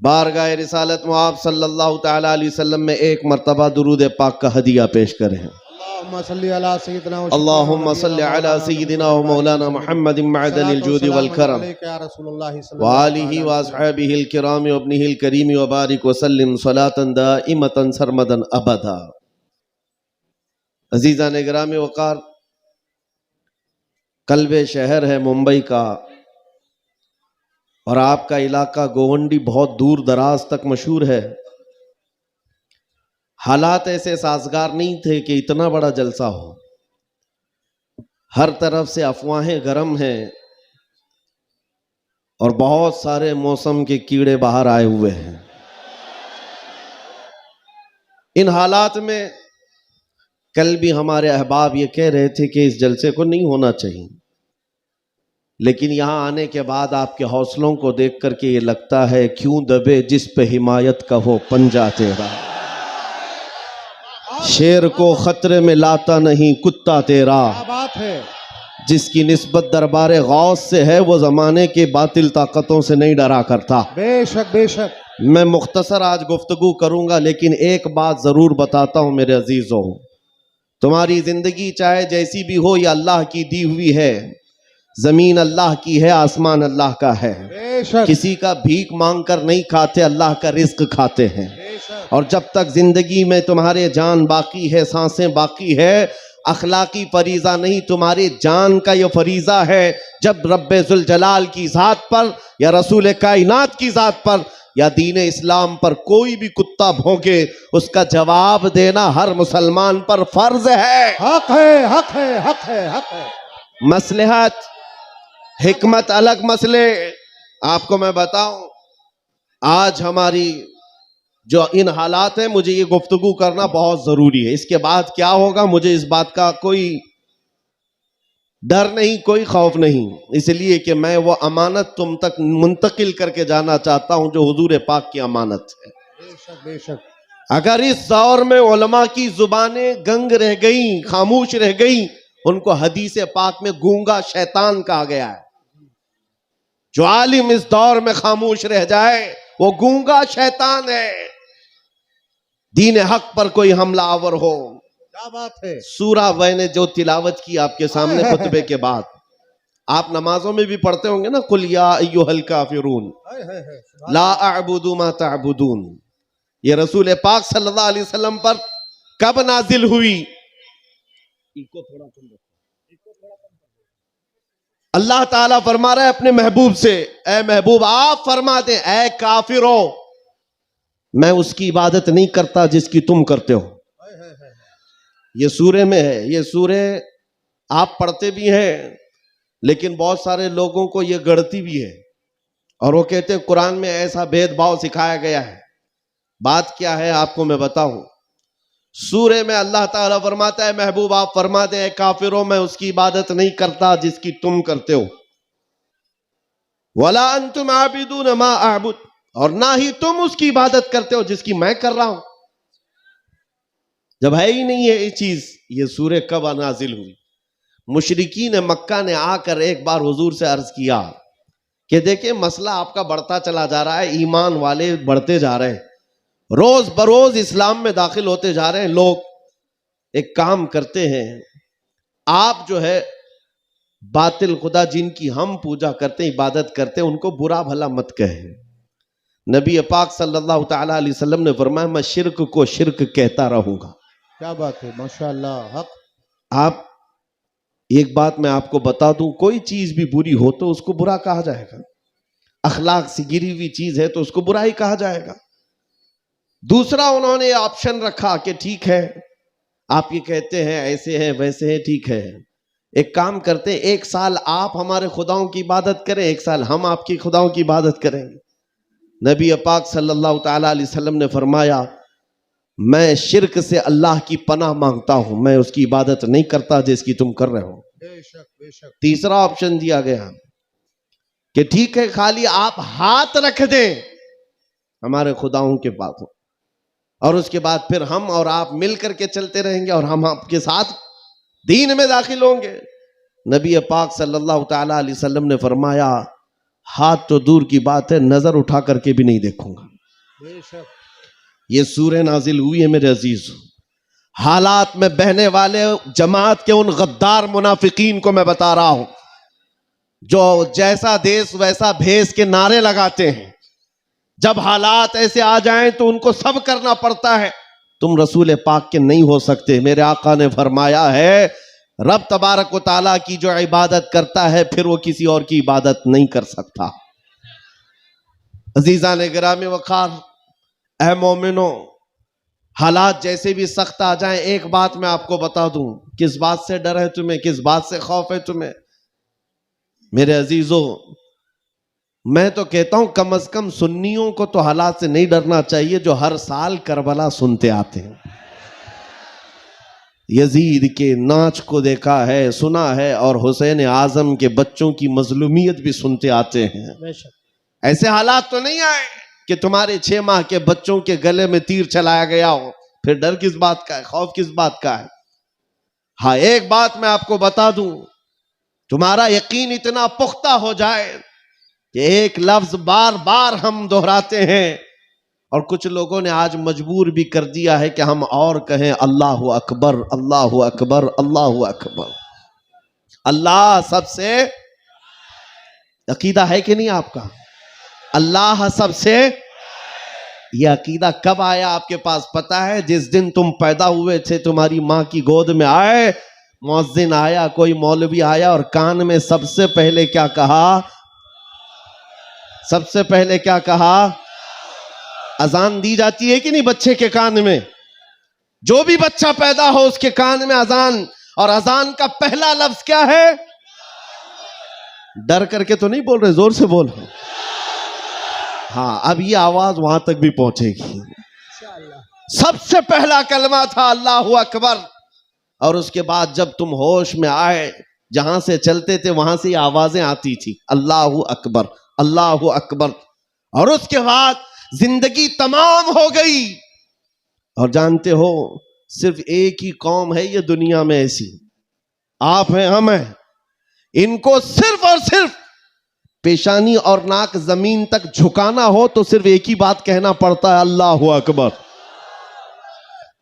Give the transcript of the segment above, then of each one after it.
بارگاہ رسالت میں آپ صلی اللہ تعالیٰ علیہ وسلم میں ایک مرتبہ درود پاک کا ہدیہ پیش کریں۔ اللہم صلی علی سیدنا اللہم صلی علی سیدنا و مولانا محمد معدن الجود والکرم وآلہ واصحابہ الکرام وابنہ الکریم وبارک وسلم صلاة دائمتا سرمدا ابدا۔ عزیزان گرامی وقار، قلب شہر ہے ممبئی کا، اور آپ کا علاقہ گوونڈی بہت دور دراز تک مشہور ہے۔ حالات ایسے سازگار نہیں تھے کہ اتنا بڑا جلسہ ہو، ہر طرف سے افواہیں گرم ہیں اور بہت سارے موسم کے کیڑے باہر آئے ہوئے ہیں۔ ان حالات میں کل بھی ہمارے احباب یہ کہہ رہے تھے کہ اس جلسے کو نہیں ہونا چاہیے، لیکن یہاں آنے کے بعد آپ کے حوصلوں کو دیکھ کر کے یہ لگتا ہے کیوں دبے جس پہ حمایت کا ہو پنجہ تیرا، شیر کو خطرے میں لاتا نہیں کتا تیرا، بات ہے جس کی نسبت دربار غوث سے ہے وہ زمانے کے باطل طاقتوں سے نہیں ڈرا کرتا۔ بے شک بے شک۔ میں مختصر آج گفتگو کروں گا، لیکن ایک بات ضرور بتاتا ہوں میرے عزیزوں، تمہاری زندگی چاہے جیسی بھی ہو یہ اللہ کی دی ہوئی ہے، زمین اللہ کی ہے، آسمان اللہ کا ہے، بے شک کسی کا بھیک مانگ کر نہیں کھاتے، اللہ کا رزق کھاتے ہیں۔ بے شک۔ اور جب تک زندگی میں تمہارے جان باقی ہے، سانسیں باقی ہے، اخلاقی فریضہ نہیں، تمہاری جان کا یہ فریضہ ہے، جب رب ذوالجلال کی ذات پر یا رسول کائنات کی ذات پر یا دین اسلام پر کوئی بھی کتا بھونکے، اس کا جواب دینا ہر مسلمان پر فرض ہے۔ حق ہے حق ہے حق ہے حق ہے۔ مصلحت حکمت الگ مسئلے، آپ کو میں بتاؤں، آج ہماری جو ان حالات ہیں، مجھے یہ گفتگو کرنا بہت ضروری ہے۔ اس کے بعد کیا ہوگا مجھے اس بات کا کوئی ڈر نہیں، کوئی خوف نہیں، اس لیے کہ میں وہ امانت تم تک منتقل کر کے جانا چاہتا ہوں جو حضور پاک کی امانت ہے۔ بے شک بے شک۔ اگر اس دور میں علماء کی زبانیں گنگ رہ گئیں، خاموش رہ گئیں، ان کو حدیث پاک میں گونگا شیطان کہا گیا ہے۔ جو عالم اس دور میں خاموش رہ جائے وہ گونگا شیطان ہے۔ دین حق پر کوئی حملہ آور ہو، کیا بات ہے۔ سورہ میں نے جو تلاوت کی آپ کے سامنے خطبے کے بعد، آپ نمازوں میں بھی پڑھتے ہوں گے نا، قل یا ایھا الکافرون لا اعبد ما تعبدون، یہ رسول پاک صلی اللہ علیہ وسلم پر کب نازل ہوئی؟ اللہ تعالیٰ فرما رہا ہے اپنے محبوب سے، اے محبوب آپ فرما دیں اے کافروں، میں اس کی عبادت نہیں کرتا جس کی تم کرتے ہو۔ یہ سورے میں ہے، یہ سورے آپ پڑھتے بھی ہیں، لیکن بہت سارے لوگوں کو یہ گڑتی بھی ہے، اور وہ کہتے ہیں قرآن میں ایسا بھید بھاؤ سکھایا گیا ہے۔ بات کیا ہے آپ کو میں بتاؤں، سورے میں اللہ تعالیٰ فرماتا ہے محبوب آپ فرما دیں اے کافروں، میں اس کی عبادت نہیں کرتا جس کی تم کرتے ہو، وَلَا أَنْتُمْ عَابِدُونَ مَا أَعْبُدُ، اور نہ ہی تم اس کی عبادت کرتے ہو جس کی میں کر رہا ہوں۔ جب ہے ہی نہیں ہے یہ چیز، یہ سورہ کب نازل ہوئی؟ مشرکین مکہ نے آ کر ایک بار حضور سے عرض کیا کہ دیکھیں مسئلہ آپ کا بڑھتا چلا جا رہا ہے، ایمان والے بڑھتے جا رہے ہیں، روز بروز اسلام میں داخل ہوتے جا رہے ہیں لوگ، ایک کام کرتے ہیں، آپ جو ہے باطل خدا جن کی ہم پوجا کرتے ہیں، عبادت کرتے ہیں، ان کو برا بھلا مت کہیں۔ نبی پاک صلی اللہ تعالیٰ علیہ وسلم نے فرمایا میں شرک کو شرک کہتا رہوں گا۔ کیا بات ہے، ماشاءاللہ حق۔ آپ ایک بات میں آپ کو بتا دوں، کوئی چیز بھی بری ہو تو اس کو برا کہا جائے گا، اخلاق سے گری ہوئی چیز ہے تو اس کو برا ہی کہا جائے گا۔ دوسرا انہوں نے آپشن رکھا کہ ٹھیک ہے آپ یہ کہتے ہیں ایسے ہیں ویسے ہیں، ٹھیک ہے ایک کام کرتے ہیں، ایک سال آپ ہمارے خداؤں کی عبادت کریں، ایک سال ہم آپ کی خداؤں کی عبادت کریں۔ نبی پاک صلی اللہ تعالیٰ علیہ وسلم نے فرمایا میں شرک سے اللہ کی پناہ مانگتا ہوں، میں اس کی عبادت نہیں کرتا جس کی تم کر رہے ہو۔ بے شک بے شک۔ تیسرا آپشن دیا گیا کہ ٹھیک ہے خالی آپ ہاتھ رکھ دیں ہمارے خداؤں کے پاس، اور اس کے بعد پھر ہم اور آپ مل کر کے چلتے رہیں گے اور ہم آپ کے ساتھ دین میں داخل ہوں گے۔ نبی پاک صلی اللہ تعالیٰ علیہ وسلم نے فرمایا ہاتھ تو دور کی بات ہے، نظر اٹھا کر کے بھی نہیں دیکھوں گا۔ بے شک یہ سورہ نازل ہوئی ہے میرے عزیزو، حالات میں بہنے والے جماعت کے ان غدار منافقین کو میں بتا رہا ہوں، جو جیسا دیس ویسا بھیس کے نعرے لگاتے ہیں۔ جب حالات ایسے آ جائیں تو ان کو سب کرنا پڑتا ہے۔ تم رسول پاک کے نہیں ہو سکتے۔ میرے آقا نے فرمایا ہے، رب تبارک و تعالیٰ کی جو عبادت کرتا ہے پھر وہ کسی اور کی عبادت نہیں کر سکتا۔ عزیزان گرامی وقار، اے مومنو، حالات جیسے بھی سخت آ جائیں، ایک بات میں آپ کو بتا دوں، کس بات سے ڈر ہے تمہیں، کس بات سے خوف ہے تمہیں؟ میرے عزیزو، میں تو کہتا ہوں کم از کم سنیوں کو تو حالات سے نہیں ڈرنا چاہیے جو ہر سال کربلا سنتے آتے ہیں۔ یزید کے ناچ کو دیکھا ہے، سنا ہے، اور حسین اعظم کے بچوں کی مظلومیت بھی سنتے آتے ہیں۔ بے شک ایسے حالات تو نہیں آئے کہ تمہارے 6 ماہ کے بچوں کے گلے میں تیر چلایا گیا ہو، پھر ڈر کس بات کا ہے، خوف کس بات کا ہے؟ ہاں، ایک بات میں آپ کو بتا دوں، تمہارا یقین اتنا پختہ ہو جائے کہ ایک لفظ بار بار ہم دہراتے ہیں، اور کچھ لوگوں نے آج مجبور بھی کر دیا ہے کہ ہم اور کہیں اللہ اکبر، اللہ اکبر، اللہ اکبر۔ اللہ سب سے، عقیدہ ہے کہ نہیں آپ کا؟ اللہ سب سے، یہ عقیدہ کب آیا آپ کے پاس پتہ ہے؟ جس دن تم پیدا ہوئے تھے، تمہاری ماں کی گود میں آئے، مؤذن آیا، کوئی مولوی آیا، اور کان میں سب سے پہلے کیا کہا؟ سب سے پہلے کیا کہا؟ اذان دی جاتی ہے کہ نہیں بچے کے کان میں؟ جو بھی بچہ پیدا ہو اس کے کان میں اذان، اور اذان کا پہلا لفظ کیا ہے؟ ڈر کر کے تو نہیں بول رہے، زور سے بول رہے۔ ہاں، اب یہ آواز وہاں تک بھی پہنچے گی۔ سب سے پہلا کلمہ تھا اللہ اکبر، اور اس کے بعد جب تم ہوش میں آئے، جہاں سے چلتے تھے وہاں سے یہ آوازیں آتی تھی، اللہ اکبر، اللہ اکبر، اور اس کے بعد زندگی تمام ہو گئی۔ اور جانتے ہو، صرف ایک ہی قوم ہے یہ دنیا میں ایسی، آپ ہیں، ہم ہیں، ان کو صرف اور صرف پیشانی اور ناک زمین تک جھکانا ہو تو صرف ایک ہی بات کہنا پڑتا ہے، اللہ اکبر۔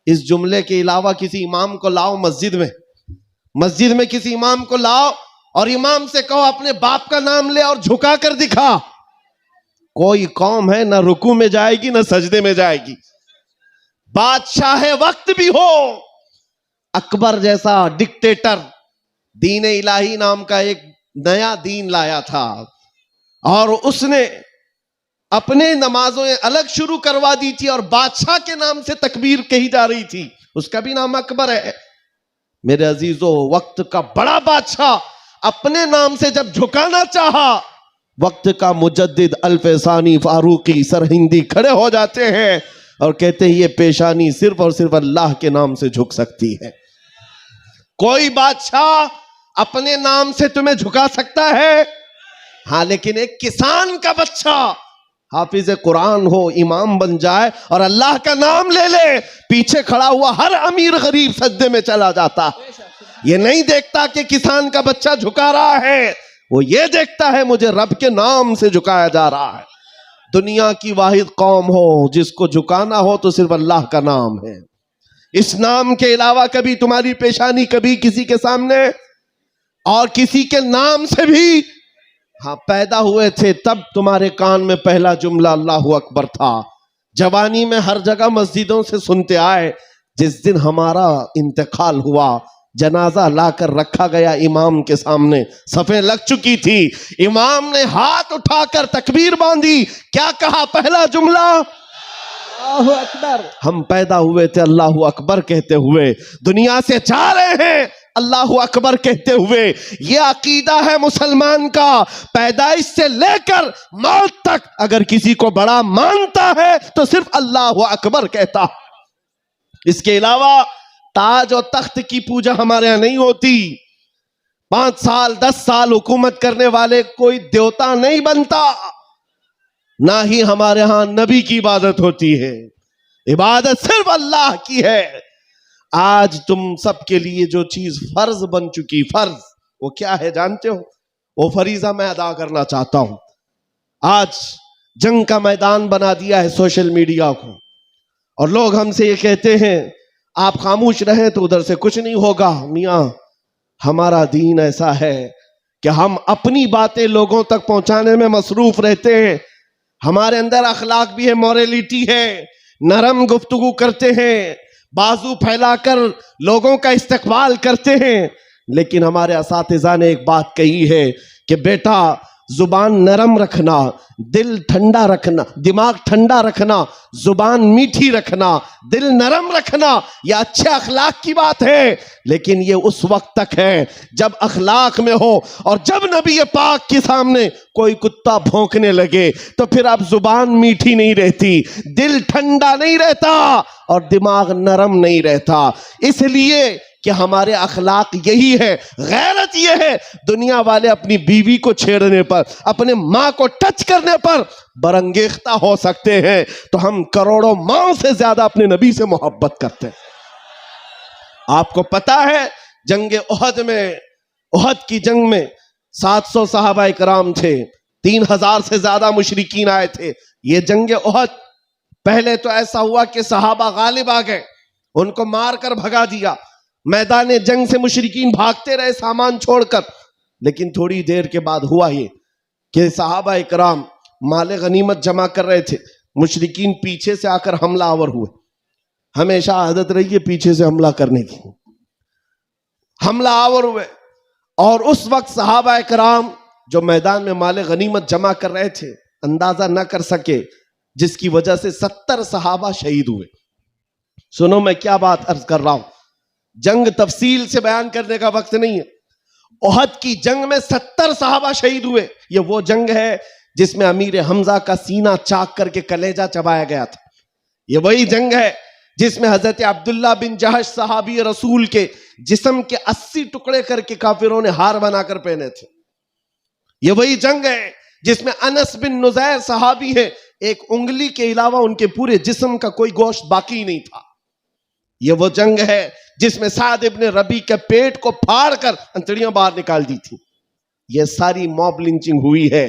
اس جملے کے علاوہ کسی امام کو لاؤ مسجد میں کسی امام کو لاؤ اور امام سے کہو اپنے باپ کا نام لے اور جھکا کر دکھا، کوئی قوم ہے نہ رکوع میں جائے گی نہ سجدے میں جائے گی۔ بادشاہ وقت بھی ہو، اکبر جیسا ڈکٹیٹر دین الہی نام کا ایک نیا دین لایا تھا، اور اس نے اپنے نمازوں الگ شروع کروا دی تھی، اور بادشاہ کے نام سے تکبیر کہی جا رہی تھی، اس کا بھی نام اکبر ہے۔ میرے عزیزو، وقت کا بڑا بادشاہ اپنے نام سے جب جھکانا چاہا، وقت کا مجدد الف ثانی فاروقی سرہندی کھڑے ہو جاتے ہیں اور کہتے ہیں یہ پیشانی صرف اور صرف اللہ کے نام سے جھک سکتی ہے۔ کوئی بادشاہ اپنے نام سے تمہیں جھکا سکتا ہے؟ ہاں، لیکن ایک کسان کا بچہ حافظ قرآن ہو، امام بن جائے اور اللہ کا نام لے لے، پیچھے کھڑا ہوا ہر امیر غریب سجدے میں چلا جاتا۔ یہ نہیں دیکھتا کہ کسان کا بچہ جھکا رہا ہے، وہ یہ دیکھتا ہے مجھے رب کے نام سے جھکایا جا رہا ہے۔ دنیا کی واحد قوم ہو جس کو جھکانا ہو تو صرف اللہ کا نام ہے۔ اس نام کے علاوہ کبھی تمہاری پیشانی کبھی کسی کے سامنے، اور کسی کے نام سے بھی، ہاں پیدا ہوئے تھے تب تمہارے کان میں پہلا جملہ اللہ اکبر تھا، جوانی میں ہر جگہ مسجدوں سے سنتے آئے، جس دن ہمارا انتقال ہوا جنازہ لا کر رکھا گیا امام کے سامنے، صفیں لگ چکی تھی، امام نے ہاتھ اٹھا کر تکبیر باندھی، کیا کہا پہلا جملہ؟ اللہ اکبر۔ ہم پیدا ہوئے تھے اللہ اکبر کہتے ہوئے، دنیا سے جا رہے ہیں اللہ اکبر کہتے ہوئے۔ یہ عقیدہ ہے مسلمان کا، پیدائش سے لے کر موت تک اگر کسی کو بڑا مانتا ہے تو صرف اللہ اکبر کہتا۔ اس کے علاوہ تاج و تخت کی پوجا ہمارے یہاں نہیں ہوتی۔ 5 سال 10 سال حکومت کرنے والے کوئی دیوتا نہیں بنتا، نہ ہی ہمارے ہاں نبی کی عبادت ہوتی ہے، عبادت صرف اللہ کی ہے۔ آج تم سب کے لیے جو چیز فرض بن چکی، فرض وہ کیا ہے جانتے ہو؟ وہ فریضہ میں ادا کرنا چاہتا ہوں۔ آج جنگ کا میدان بنا دیا ہے سوشل میڈیا کو، اور لوگ ہم سے یہ کہتے ہیں آپ خاموش رہیں تو ادھر سے کچھ نہیں ہوگا۔ میاں ہمارا دین ایسا ہے کہ ہم اپنی باتیں لوگوں تک پہنچانے میں مصروف رہتے ہیں، ہمارے اندر اخلاق بھی ہے، موریلٹی ہے، نرم گفتگو کرتے ہیں، بازو پھیلا کر لوگوں کا استقبال کرتے ہیں۔ لیکن ہمارے اساتذہ نے ایک بات کہی ہے کہ بیٹا زبان نرم رکھنا، دل ٹھنڈا رکھنا، دماغ ٹھنڈا رکھنا، زبان میٹھی رکھنا، دل نرم رکھنا، یہ اچھے اخلاق کی بات ہے، لیکن یہ اس وقت تک ہے جب اخلاق میں ہو، اور جب نبی پاک کے سامنے کوئی کتا بھونکنے لگے تو پھر اب زبان میٹھی نہیں رہتی، دل ٹھنڈا نہیں رہتا اور دماغ نرم نہیں رہتا۔ اس لیے کہ ہمارے اخلاق یہی ہے، غیرت یہ ہے، دنیا والے اپنی بیوی کو چھیڑنے پر، اپنے ماں کو ٹچ کرنے پر برانگیختہ ہو سکتے ہیں، تو ہم کروڑوں ماں سے زیادہ اپنے نبی سے محبت کرتے ہیں۔ آپ کو پتا ہے جنگ احد کی جنگ میں 700 صحابہ کرام تھے، 3000 سے زیادہ مشرکین آئے تھے۔ یہ جنگ احد پہلے تو ایسا ہوا کہ صحابہ غالب آ گئے، ان کو مار کر بھگا دیا، میدان جنگ سے مشرکین بھاگتے رہے سامان چھوڑ کر، لیکن تھوڑی دیر کے بعد ہوا یہ کہ صحابہ اکرام مال غنیمت جمع کر رہے تھے، مشرکین پیچھے سے آ کر حملہ آور ہوئے۔ ہمیشہ عادت رہی ہے پیچھے سے حملہ کرنے کی، حملہ آور ہوئے، اور اس وقت صحابہ اکرام جو میدان میں مال غنیمت جمع کر رہے تھے اندازہ نہ کر سکے، جس کی وجہ سے 70 صحابہ شہید ہوئے۔ سنو میں کیا بات عرض کر رہا ہوں، جنگ تفصیل سے بیان کرنے کا وقت نہیں ہے۔ احد کی جنگ میں 70 صحابہ شہید ہوئے۔ یہ وہ جنگ ہے جس میں امیر حمزہ کا سینہ چاک کر کے کلیجہ چبایا گیا تھا۔ یہ وہی جنگ ہے جس میں حضرت عبداللہ بن جہش صحابی رسول کے جسم کے 80 ٹکڑے کر کے کافروں نے ہار بنا کر پہنے تھے۔ یہ وہی جنگ ہے جس میں انس بن نزیر صحابی ہے، ایک انگلی کے علاوہ ان کے پورے جسم کا کوئی گوشت باقی نہیں تھا۔ یہ وہ جنگ ہے جس میں سعد ابن ربی کے پیٹ کو پھاڑ کر انتڑیاں باہر نکال دی تھی۔ یہ ساری موب لنچنگ ہوئی ہے۔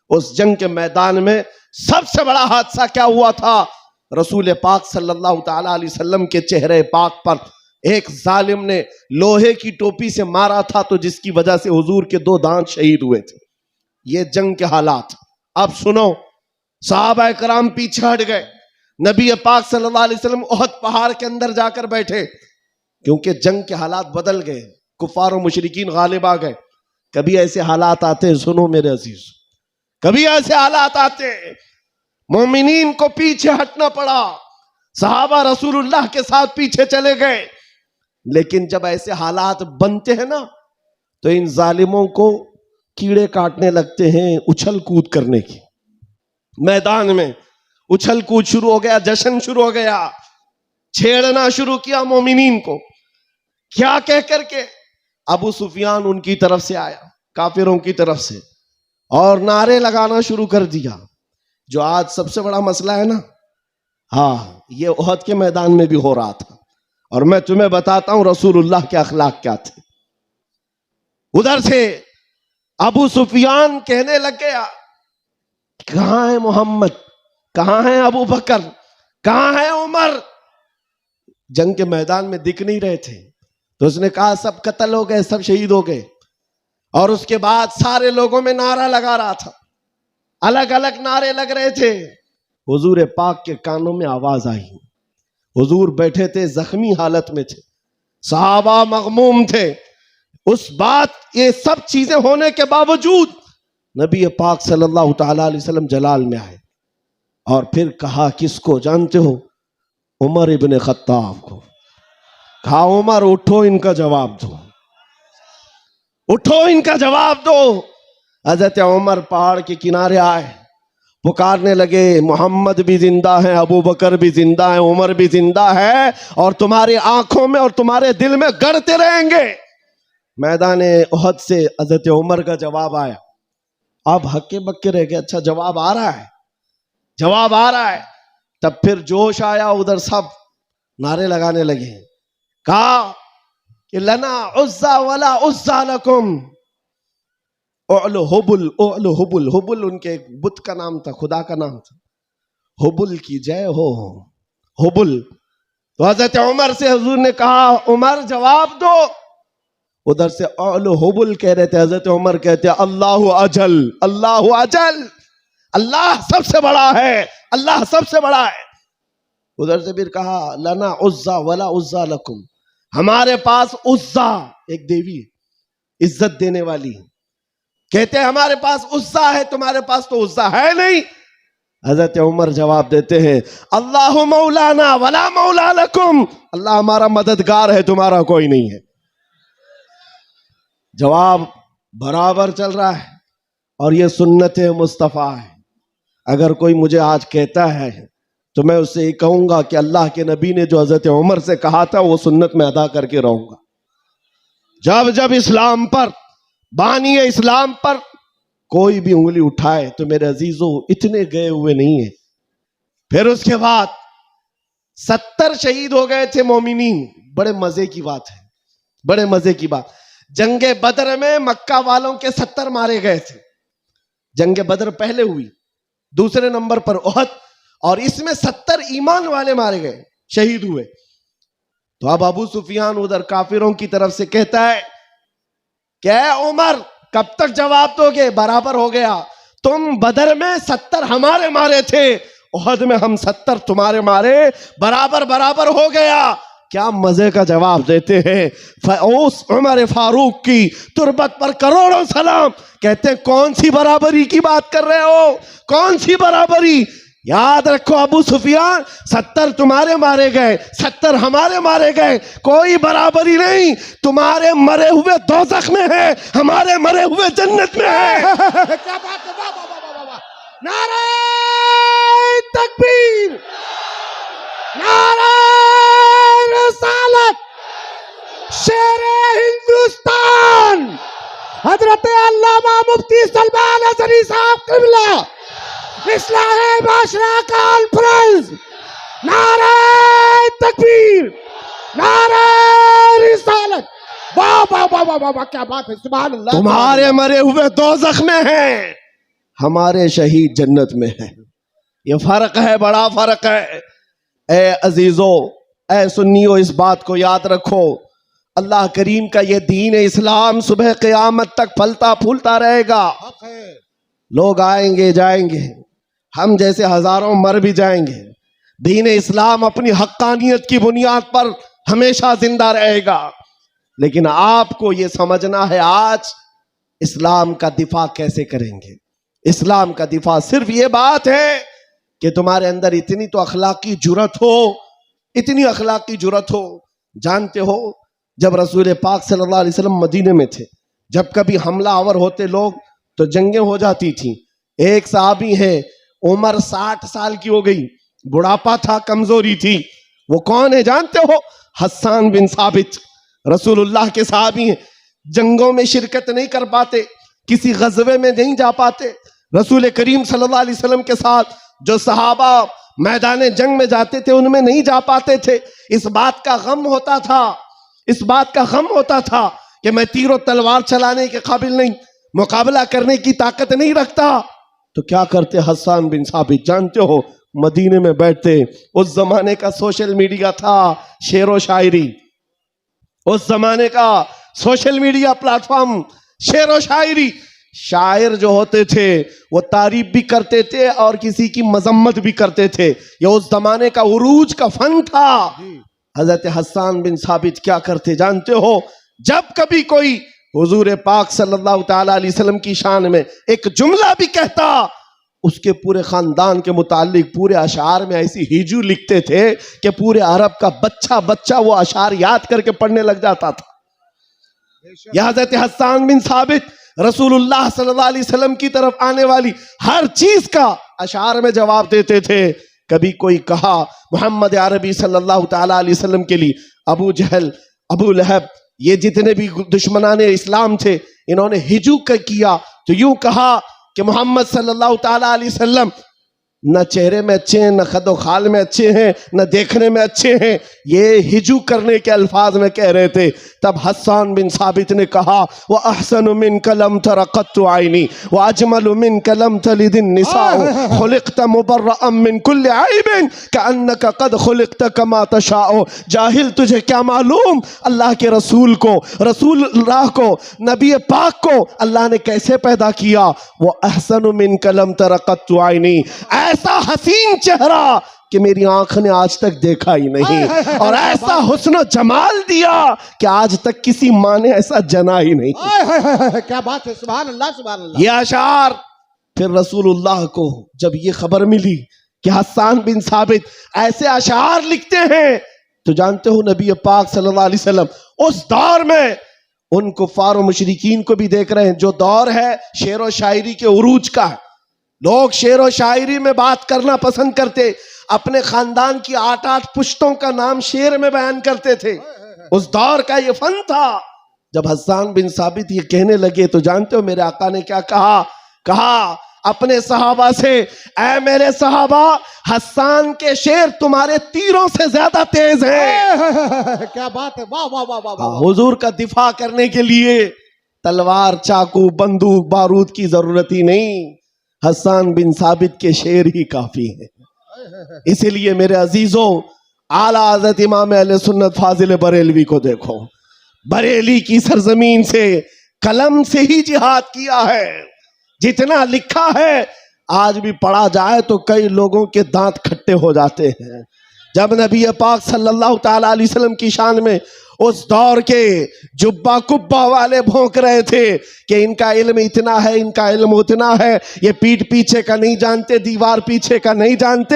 اس جنگ کے میدان میں سب سے بڑا حادثہ کیا ہوا تھا؟ رسول پاک صلی اللہ تعالی علیہ وسلم کے چہرے پاک پر ایک ظالم نے لوہے کی ٹوپی سے مارا تھا، تو جس کی وجہ سے حضور کے 2 دانت شہید ہوئے تھے۔ یہ جنگ کے حالات۔ اب سنو، صحابہ کرام پیچھے ہٹ گئے، نبی پاک صلی اللہ علیہ وسلم احد پہاڑ کے اندر جا کر بیٹھے، کیونکہ جنگ کے حالات بدل گئے، کفار و مشرکین غالب آ گئے۔ کبھی ایسے حالات آتے، سنو میرے عزیز، کبھی ایسے حالات آتے مومنین کو پیچھے ہٹنا پڑا، صحابہ رسول اللہ کے ساتھ پیچھے چلے گئے، لیکن جب ایسے حالات بنتے ہیں نا تو ان ظالموں کو کیڑے کاٹنے لگتے ہیں اچھل کود کرنے کی۔ میدان میں اچھل کود شروع ہو گیا، جشن شروع ہو گیا، چھیڑنا شروع کیا مومنین کو۔ کیا کہہ کر کے ابو سفیان ان کی طرف سے آیا، کافروں کی طرف سے، اور نعرے لگانا شروع کر دیا، جو آج سب سے بڑا مسئلہ ہے نا، ہاں یہ احد کے میدان میں بھی ہو رہا تھا۔ اور میں تمہیں بتاتا ہوں رسول اللہ کے اخلاق کیا تھے۔ ادھر سے ابو سفیان کہنے لگ گیا، کہاں ہے محمد، کہاں ہے ابو بکر، کہاں ہے عمر؟ جنگ کے میدان میں دکھ نہیں رہے تھے، تو اس نے کہا سب قتل ہو گئے، سب شہید ہو گئے۔ اور اس کے بعد سارے لوگوں میں نعرہ لگا رہا تھا، الگ الگ نعرے لگ رہے تھے۔ حضور پاک کے کانوں میں آواز آئی، حضور بیٹھے تھے، زخمی حالت میں تھے، صحابہ مغموم تھے۔ اس بات، یہ سب چیزیں ہونے کے باوجود نبی پاک صلی اللہ تعالی علیہ وسلم جلال میں آئے، اور پھر کہا کس کو جانتے ہو؟ عمر ابن خطاب کو۔ کہا عمر اٹھو، ان کا جواب دو، اٹھو ان کا جواب دو۔ حضرت عمر پہاڑ کے کنارے آئے، پکارنے لگے محمد بھی زندہ ہے، ابو بکر بھی زندہ ہے، عمر بھی زندہ ہے، اور تمہاری آنکھوں میں اور تمہارے دل میں گڑتے رہیں گے۔ میدان احد سے حضرت عمر کا جواب آیا۔ اب ہکے بکے رہ گئے، اچھا جواب آ رہا ہے، جواب آ رہا ہے۔ تب پھر جوش آیا، ادھر سب نعرے لگانے لگے، کہا کہ لنا عزا ولا عزا لکم، اعلو حبل، اعلو حبل، حبل ان کے ایک بت کا نام تھا، خدا کا نام تھا، حبل کی جے ہو، حبل. تو حضرت عمر سے حضور نے کہا عمر جواب دو. ادھر سے اعلو حبل کہہ رہے تھے، حضرت عمر کہتے اللہ اجل، اللہ اجل، اللہ سب سے بڑا ہے، اللہ سب سے بڑا ہے. ادھر سے پھر کہا لنا عزا ولا عزا لکم، ہمارے پاس عزا ایک دیوی ہے عزت دینے والی، کہتے ہیں ہمارے پاس عزا ہے، تمہارے پاس تو عزا ہے نہیں. حضرت عمر جواب دیتے ہیں اللہ مولانا ولا مولا لکم، اللہ ہمارا مددگار ہے، تمہارا کوئی نہیں ہے. جواب برابر چل رہا ہے، اور یہ سنت مصطفیٰ ہے. اگر کوئی مجھے آج کہتا ہے تو میں اس سے یہ کہوں گا کہ اللہ کے نبی نے جو حضرت عمر سے کہا تھا وہ سنت میں ادا کر کے رہوں گا. جب جب اسلام پر، بانی اسلام پر کوئی بھی انگلی اٹھائے تو میرے عزیزوں اتنے گئے ہوئے نہیں ہیں. پھر اس کے بعد 70 شہید ہو گئے تھے مومنین. بڑے مزے کی بات ہے، بڑے مزے کی بات. جنگ بدر میں مکہ والوں کے 70 مارے گئے تھے. جنگ بدر پہلے ہوئی، دوسرے نمبر پر احد، اور اس میں 70 ایمان والے مارے گئے، شہید ہوئے. تو اب ابو سفیان ادھر کافروں کی طرف سے کہتا ہے کہ اے عمر کب تک جواب دو گے؟ برابر ہو گیا، تم بدر میں 70 ہمارے مارے تھے، احد میں ہم 70 تمہارے مارے، برابر برابر ہو گیا. کیا مزے کا جواب دیتے ہیں. اس عمر فاروق کی تربت پر کروڑوں سلام. کہتے ہیں کون سی برابری کی بات کر رہے ہو، کون سی برابری؟ یاد رکھو ابو سفیان، 70 تمہارے مارے گئے، 70 ہمارے مارے گئے، کوئی برابری نہیں. تمہارے مرے ہوئے دوزخ میں ہے، ہمارے مرے ہوئے جنت میں ہے. کیا بات ہے، واہ واہ واہ واہ واہ. نعرہ تکبیر، نعرہ رسالت، شیر ہندوستان حضرت علامہ مفتی سلمان حسنی صاحب قبلہ، اصلاح معاشرہ کانفرنس. نعرہ تکبیر، نعرہ رسالت. واہ واہ واہ واہ واہ، کیا بات ہے، سبحان اللہ. تمہارے مرے ہوئے دوزخ میں ہیں، ہمارے شہید جنت میں ہیں. یہ فرق ہے، بڑا فرق ہے. اے عزیزو، اے سنیو، اس بات کو یاد رکھو. اللہ کریم کا یہ دین اسلام صبح قیامت تک پھلتا پھولتا رہے گا. لوگ آئیں گے جائیں گے، ہم جیسے ہزاروں مر بھی جائیں گے، دین اسلام اپنی حقانیت کی بنیاد پر ہمیشہ زندہ رہے گا. لیکن آپ کو یہ سمجھنا ہے آج اسلام کا دفاع کیسے کریں گے. اسلام کا دفاع صرف یہ بات ہے کہ تمہارے اندر اتنی تو اخلاقی جرت ہو، اتنی اخلاقی جرت ہو. جانتے ہو جب رسول پاک صلی اللہ علیہ وسلم مدینے میں تھے، جب کبھی حملہ آور ہوتے لوگ تو جنگیں ہو جاتی تھیں. ایک صحابی ہیں، عمر 60 سال کی ہو گئی، بڑھاپا تھا، کمزوری تھی. وہ کون ہے جانتے ہو؟ حسان بن ثابت، رسول اللہ کے صحابی ہیں. جنگوں میں شرکت نہیں کر پاتے، کسی غزوے میں نہیں جا پاتے. رسول کریم صلی اللہ علیہ وسلم کے ساتھ جو صحابہ میدان جنگ میں جاتے تھے ان میں نہیں جا پاتے تھے. اس بات کا غم ہوتا تھا، اس بات کا غم ہوتا تھا کہ میں تیر و تلوار چلانے کے قابل نہیں، مقابلہ کرنے کی طاقت نہیں رکھتا. تو کیا کرتے حسان بن ثابت؟ جانتے ہو مدینے میں بیٹھتے. اس زمانے کا سوشل میڈیا تھا، شعر و شاعری. اس زمانے کا سوشل میڈیا پلیٹ فارم، شعر و شاعری. شاعر جو ہوتے تھے وہ تعریف بھی کرتے تھے اور کسی کی مذمت بھی کرتے تھے. یہ اس زمانے کا عروج کا فن تھا. حضرت حسان بن ثابت کیا کرتے جانتے ہو؟ جب کبھی کوئی حضور پاک صلی اللہ تعالی علیہ وسلم کی شان میں ایک جملہ بھی کہتا، اس کے پورے خاندان کے متعلق پورے اشعار میں ایسی ہیجو لکھتے تھے کہ پورے عرب کا بچہ بچہ وہ اشعار یاد کر کے پڑھنے لگ جاتا تھا. یہ حضرت حسان بن ثابت رسول اللہ صلی اللہ علیہ وسلم کی طرف آنے والی ہر چیز کا اشعار میں جواب دیتے تھے. کبھی کوئی کہا محمد عربی صلی اللہ تعالی علیہ وسلم کے لیے ابو جہل، ابو لہب، یہ جتنے بھی دشمنان اسلام تھے انہوں نے ہجو کیا تو یوں کہا کہ محمد صلی اللہ تعالی علیہ وسلم نہ چہرے میں اچھے ہیں، نہ خد و خال میں اچھے ہیں، نہ دیکھنے میں اچھے ہیں، یہ ہجو کرنے کے الفاظ میں کہہ رہے تھے۔ تب حسان بن ثابت نے کہا وَأَحْسَنُ مِنْكَ لَمْ تَرَ قَطُّ عَيْنِي وَأَجْمَلُ مِنْكَ لَمْ تَلِدِ النِّسَاءُ خُلِقْتَ مُبَرَّأً مِنْ كُلِّ عَيْبٍ كَأَنَّكَ قَدْ خُلِقْتَ كَمَا تَشَاءُ۔ جاہل تجھے کیا معلوم اللہ کے رسول کو، رسول اللہ کو، نبی پاک کو اللہ نے کیسے پیدا کیا۔ وَأَحْسَنُ مِنْكَ لَمْ تَرَ قَطُّ عَيْنِي، ایسا حسین چہرہ کہ میری آنکھ نے آج تک دیکھا ہی نہیں، اور ایسا حسن و جمال دیا کہ آج تک کسی ماں نے ایسا جنا ہی نہیں۔ کیا بات ہے، سبحان اللہ سبحان اللہ۔ یہ اشعار پھر رسول اللہ کو جب یہ خبر ملی کہ حسان بن ثابت ایسے اشعار لکھتے ہیں، تو جانتے ہو نبی پاک صلی اللہ علیہ وسلم اس دور میں ان کفار و مشرکین کو بھی دیکھ رہے ہیں۔ جو دور ہے شعر و شاعری کے عروج کا ہے، لوگ شعر و شاعری میں بات کرنا پسند کرتے، اپنے خاندان کی 8 پشتوں کا نام شعر میں بیان کرتے تھے۔ اس دور کا یہ فن تھا۔ جب حسان بن ثابت یہ کہنے لگے تو جانتے ہو میرے آقا نے کیا کہا اپنے صحابہ سے، اے میرے صحابہ، حسان کے شعر تمہارے تیروں سے زیادہ تیز ہیں۔ کیا بات ہے، واہ واہ واہ واہ۔ حضور کا دفاع کرنے کے لیے تلوار، چاقو، بندوق، بارود کی ضرورت ہی نہیں، حسان بن ثابت کے شعر ہی کافی ہیں۔ اسی لیے میرے عزیزوں، اعلیٰ حضرت امام اہل سنت فاضل بریلوی کو دیکھو، بریلی کی سرزمین سے قلم سے ہی جہاد کیا ہے۔ جتنا لکھا ہے آج بھی پڑھا جائے تو کئی لوگوں کے دانت کھٹے ہو جاتے ہیں۔ جب نبی پاک صلی اللہ تعالیٰ علیہ وسلم کی شان میں اس دور کے جبہ کبہ والے بھونک رہے تھے کہ ان کا علم اتنا ہے، ان کا علم اتنا ہے، یہ پیٹھ پیچھے کا نہیں جانتے، دیوار پیچھے کا نہیں جانتے،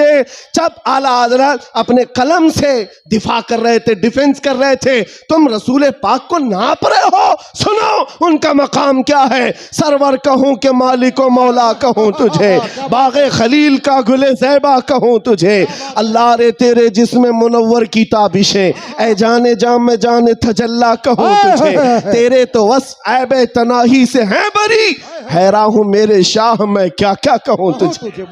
جب اعلیٰ حضرت اپنے قلم سے دفاع کر رہے تھے، ڈیفنس کر رہے تھے، تم رسول پاک کو ناپ رہے ہو۔ سنو ان کا مقام کیا ہے۔ سرور کہوں کہ مالک و مولا کہوں تجھے، باغ خلیل کا گل زیبا کہوں تجھے، اللہ رے تیرے جسم منور کی تابشیں، اے جانے جام میں جانے تجلا کہوں تجھے، تیرے تو وصف عیب تناہی سے ہیں بری، حیران ہوں میرے شاہ میں کیا کیا کہوں تجھے۔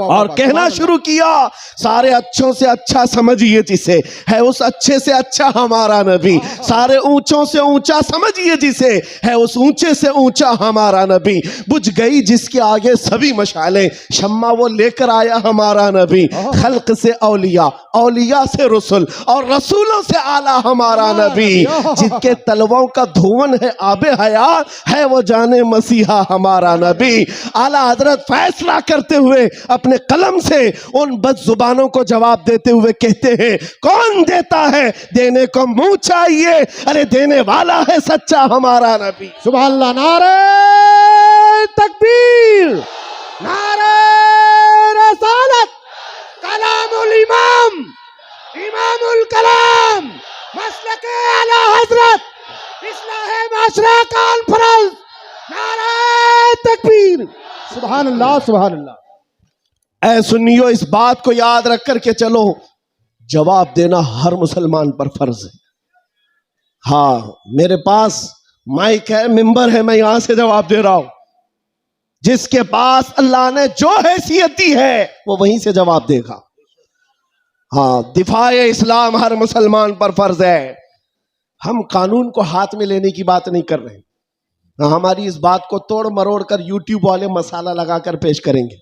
اور کہنا شروع کیا، سارے اچھوں سے اچھا سمجھیے جسے، ہے اس اچھے سے اچھا ہمارا نبی، سارے اونچوں سے اونچا سمجھیے جسے، ہے اس اونچے سے اونچا ہمارا نبی، بجھ گئی جس کے آگے سبھی مشعلیں، شمع وہ لے کر آیا ہمارا نبی، خلق سے اولیاء، اولیاء سے رسول، اور رسولوں سے اعلیٰ ہمارا نبی، جن کے تلووں کا دھون ہے آب حیات، ہے وہ جانے مسیحا ہمارا نبی۔ اعلیٰ حضرت فیصلہ کرتے ہوئے اپنے قلم سے ان بد زبانوں کو جواب دیتے ہوئے کہتے ہیں، کون دیتا ہے دینے کو منہ چاہیے، ارے دینے والا ہے سچا ہمارا نبی۔ سبحان اللہ، نعرہ تکبیر، نعرہ رسالت، کلام الامام، امام الکلام، مسلک اعلیٰ حضرت، اصلاح معاشرہ کانفرنس، نعرہ تکبیر، سبحان اللہ سبحان اللہ۔ اے سنیو، اس بات کو یاد رکھ کر کے چلو، جواب دینا ہر مسلمان پر فرض ہے۔ ہاں، میرے پاس مائک ہے، ممبر ہے، میں یہاں سے جواب دے رہا ہوں۔ جس کے پاس اللہ نے جو حیثیت دی ہے وہ وہیں سے جواب دے گا۔ ہاں، دفاع اسلام ہر مسلمان پر فرض ہے۔ ہم قانون کو ہاتھ میں لینے کی بات نہیں کر رہے، ہماری اس بات کو توڑ مروڑ کر یوٹیوب والے مسالہ لگا کر پیش کریں گے،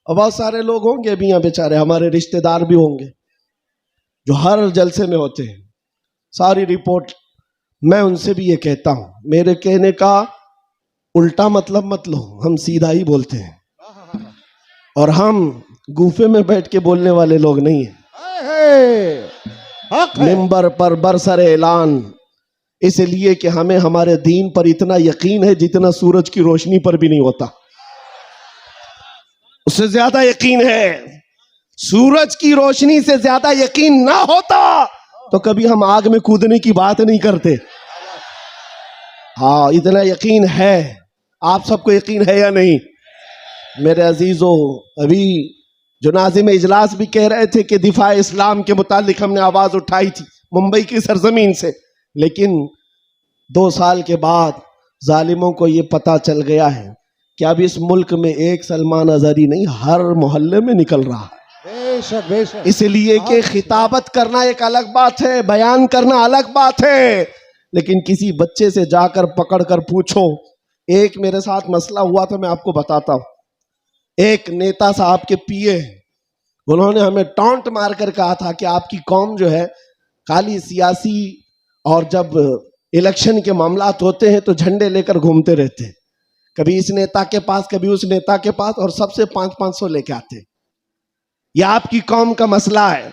اور بہت سارے لوگ ہوں گے بھی یہاں بیچارے، ہمارے رشتہ دار بھی ہوں گے جو ہر جلسے میں ہوتے ہیں، ساری رپورٹ میں ان سے بھی یہ کہتا ہوں، میرے کہنے کا الٹا مطلب مت لو، ہم سیدھا ہی بولتے ہیں، اور ہم گوفے میں بیٹھ کے بولنے والے لوگ نہیں ہیں۔ ممبر پر برسر اعلان، اس لیے کہ ہمیں ہمارے دین پر اتنا یقین ہے جتنا سورج کی روشنی پر بھی نہیں ہوتا، اس سے زیادہ یقین ہے۔ سورج کی روشنی سے زیادہ یقین نہ ہوتا تو کبھی ہم آگ میں کودنے کی بات نہیں کرتے۔ ہاں، اتنا یقین ہے۔ آپ سب کو یقین ہے یا نہیں؟ میرے عزیزوں، ابھی جو ناظم اجلاس بھی کہہ رہے تھے کہ دفاع اسلام کے متعلق ہم نے آواز اٹھائی تھی ممبئی کی سرزمین سے، لیکن 2 سال کے بعد ظالموں کو یہ پتہ چل گیا ہے کہ اب اس ملک میں ایک سلمان اظہری نہیں، ہر محلے میں نکل رہا ہے. بے شک بے شک. اس لیے کہ خطابت کرنا ایک الگ بات ہے، بیان کرنا الگ بات ہے، لیکن کسی بچے سے جا کر پکڑ کر پوچھو. ایک میرے ساتھ مسئلہ ہوا تھا، میں آپ کو بتاتا ہوں. ایک نیتا صاحب کے پیے، انہوں نے ہمیں ٹانٹ مار کر کہا تھا کہ آپ کی قوم جو ہے خالی سیاسی، اور جب الیکشن کے معاملات ہوتے ہیں تو جھنڈے لے کر گھومتے رہتے ہیں، کبھی اس نیتا کے پاس کبھی اس نیتا کے پاس، اور سب سے 500 لے کے آتے ہیں. یہ آپ کی قوم کا مسئلہ ہے.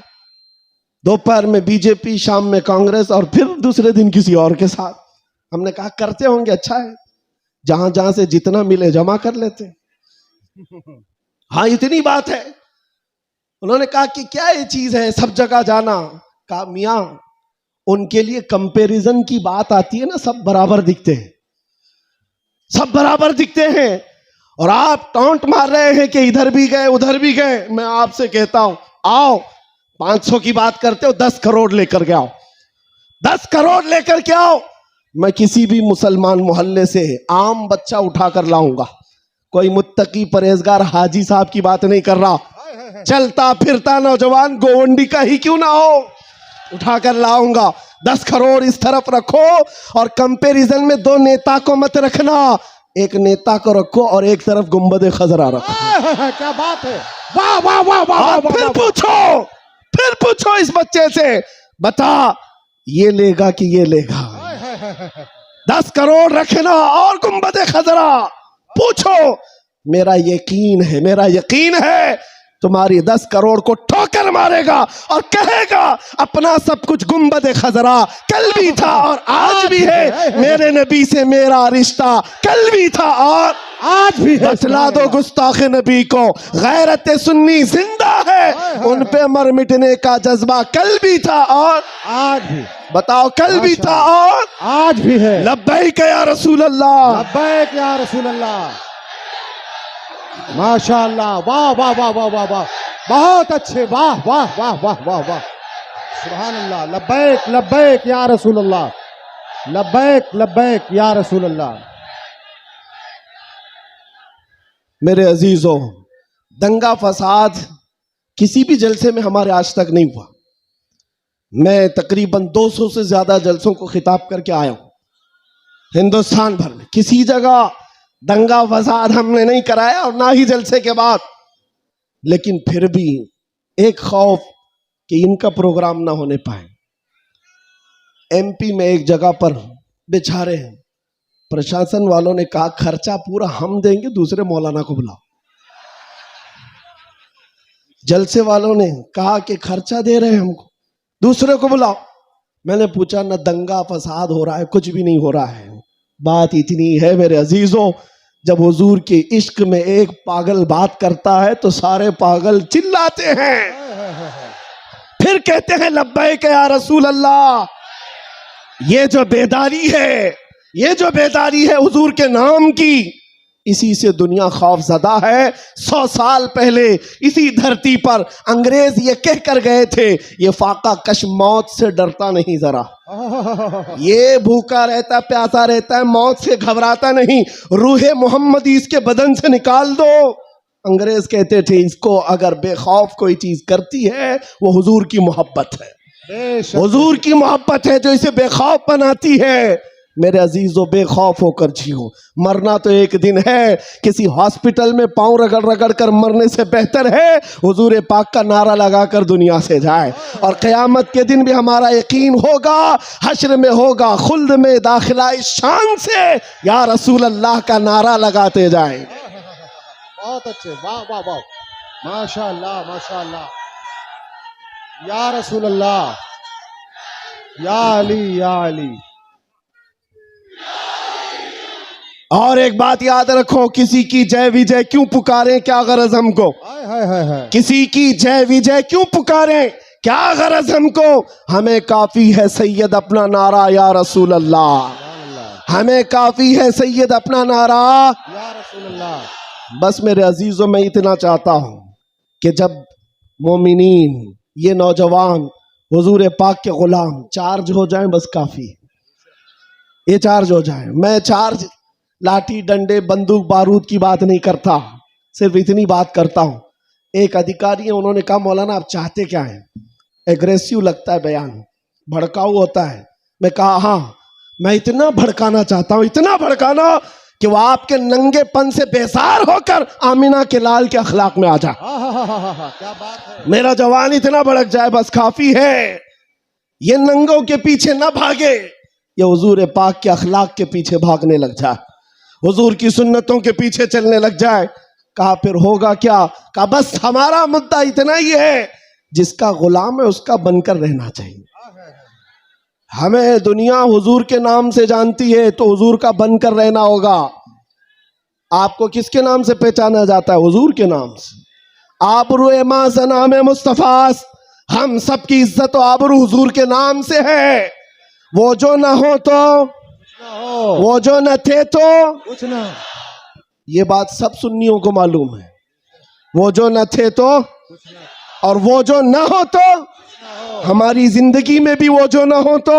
دوپہر میں بی جے پی، شام میں کانگریس، اور پھر دوسرے دن کسی اور کے ساتھ. ہم نے کہا کرتے ہوں گے، اچھا ہے، جہاں جہاں سے جتنا ملے جمع کر لیتے. ہاں اتنی بات ہے. انہوں نے کہا کہ کیا یہ چیز ہے سب جگہ جانا. کہا میاں ان کے لیے کمپیریزن کی بات آتی ہے نا، سب برابر دکھتے ہیں، سب برابر دکھتے ہیں، اور آپ ٹانٹ مار رہے ہیں کہ ادھر بھی گئے ادھر بھی گئے. میں آپ سے کہتا ہوں آؤ، 500 کی بات کرتے ہو، 10 کروڑ لے کر کے آؤ، 10 کروڑ لے کر کے آؤ. میں کسی بھی مسلمان محلے سے عام بچہ اٹھا کر لاؤں گا، کوئی متقی پرہیزگار حاجی صاحب کی بات نہیں کر رہا، چلتا پھرتا نوجوان گونڈی کا ہی کیوں نہ ہو، اٹھا کر لاؤں گا. 10 کروڑ اس طرف رکھو، اور کمپیریزن میں 2 نیتا کو مت رکھنا، ایک نیتا کو رکھو اور ایک طرف گنبد خضرا رکھو. کیا بات ہے، واہ واہ واہ واہ. پھر پوچھو اس بچے سے، بتا یہ لے گا کہ یہ لے گا. 10 کروڑ رکھنا اور گنبد خضرا، پوچھو. میرا یقین ہے تمہاری 10 کروڑ کو ٹھوکر مارے گا اور کہے گا اپنا سب کچھ گنبد خضرا کل بھی تھا اور آج بھی ہے، میرے نبی سے میرا رشتہ کل بھی تھا اور آج بھی ہے. بتلا دو گستاخ نبی کو، غیرت سنی زندہ ہے، ان پہ مر مٹنے کا جذبہ کل بھی تھا اور آج بھی. بتاؤ کل بھی تھا اور آج بھی ہے. لبیک یا رسول اللہ. لبیک یا رسول اللہ. ماشاء اللہ، واہ واہ واہ واہ واہ واہ، بہت اچھے، واہ واہ واہ واہ واہ واہ، سبحان اللہ. لبیک لبیک یا رسول اللہ، لبیک لبیک یا رسول اللہ. میرے عزیزوں، دنگا فساد کسی بھی جلسے میں ہمارے آج تک نہیں ہوا. میں تقریباً 200 سے زیادہ جلسوں کو خطاب کر کے آیا ہوں ہندوستان بھر میں، کسی جگہ دنگا فساد ہم نے نہیں کرایا اور نہ ہی جلسے کے بعد. لیکن پھر بھی ایک خوف کہ ان کا پروگرام نہ ہونے پائے. ایم پی میں ایک جگہ پر بیچارے ہیں، پرشاسن والوں نے کہا خرچہ پورا ہم دیں گے، دوسرے مولانا کو بلاؤ. جلسے والوں نے کہا کہ خرچہ دے رہے ہیں ہم کو، دوسرے کو بلاؤ. میں نے پوچھا نہ دنگا فساد ہو رہا ہے، کچھ بھی نہیں ہو رہا ہے. بات اتنی ہے میرے عزیزوں، جب حضور کے عشق میں ایک پاگل بات کرتا ہے تو سارے پاگل چلاتے ہیں، پھر کہتے ہیں لبیک یا رسول اللہ. یہ جو بیداری ہے حضور کے نام کی، اسی سے دنیا خوف زدہ ہے. 100 سال پہلے اسی دھرتی پر انگریز یہ کہہ کر گئے تھے، یہ فاقہ کش موت سے ڈرتا نہیں ذرا، یہ بھوکا رہتا پیاسا رہتا ہے، موت سے گھبراتا نہیں، روح محمدی اس کے بدن سے نکال دو. انگریز کہتے تھے اس کو اگر بے خوف کوئی چیز کرتی ہے وہ حضور کی محبت ہے، حضور کی محبت ہے جو اسے بے خوف بناتی ہے. میرے عزیزو بے خوف ہو کر جیو، مرنا تو ایک دن ہے. کسی ہاسپٹل میں پاؤں رگڑ رگڑ کر مرنے سے بہتر ہے حضور پاک کا نعرہ لگا کر دنیا سے جائے. اور قیامت کے دن بھی ہمارا یقین ہوگا، حشر میں ہوگا خلد میں داخلہ اس شان سے یا رسول اللہ کا نعرہ لگاتے جائیں. بہت اچھے، واہ واہ واہ، ماشاء اللہ ماشاء اللہ. یا رسول اللہ، یا علی یا علی. اور ایک بات یاد رکھو، کسی کی جے وجے کیوں پکاریں، کیا غرض ہم کو؟ کسی کی جے وجے کیوں پکاریں، کیا غرض ہم کو؟ ہمیں کافی ہے سید اپنا نعرہ یا رسول اللہ، ہمیں کافی ہے سید اپنا نعرہ یا رسول اللہ. بس میرے عزیزوں، میں اتنا چاہتا ہوں کہ جب مومنین، یہ نوجوان حضور پاک کے غلام چارج ہو جائیں، بس کافی، یہ چارج ہو جائیں. میں چارج لاٹھی ڈنڈے بندوق بارود کی بات نہیں کرتا، صرف اتنی بات کرتا ہوں. ایک ادھیکاری ہے، انہوں نے کہا مولانا آپ چاہتے کیا ہیں؟ ایگریسیو لگتا ہے بیان، بھڑکاؤ ہوتا ہے. میں کہا ہاں میں اتنا بھڑکانا چاہتا ہوں، اتنا بھڑکانا کہ وہ آپ کے ننگے پن سے بیزار ہو کر آمینہ کے لال کے اخلاق میں آ جائے. کیا بات ہے. میرا جوان اتنا بھڑک جائے بس کافی ہے. یہ ننگوں کے پیچھے نہ بھاگے، یہ حضور پاک کے اخلاق کے پیچھے بھاگنے لگ جائے، حضور کی سنتوں کے پیچھے چلنے لگ جائے. کہا پھر ہوگا کیا؟ کہا بس ہمارا مدعا اتنا ہی ہے، جس کا غلام ہے اس کا بن کر رہنا چاہیے. ہمیں دنیا حضور کے نام سے جانتی ہے تو حضور کا بن کر رہنا ہوگا. آپ کو کس کے نام سے پہچانا جاتا ہے؟ حضور کے نام سے. آبرو ما نام مصطفیٰ، ہم سب کی عزت و آبرو حضور کے نام سے ہے. وہ جو نہ ہو تو، وہ جو نہ تھے تو، کچھ نہ. یہ بات سب سنیوں کو معلوم ہے. وہ جو نہ تھے تو، اور وہ جو نہ ہو تو، ہماری زندگی میں بھی وہ جو نہ ہو تو،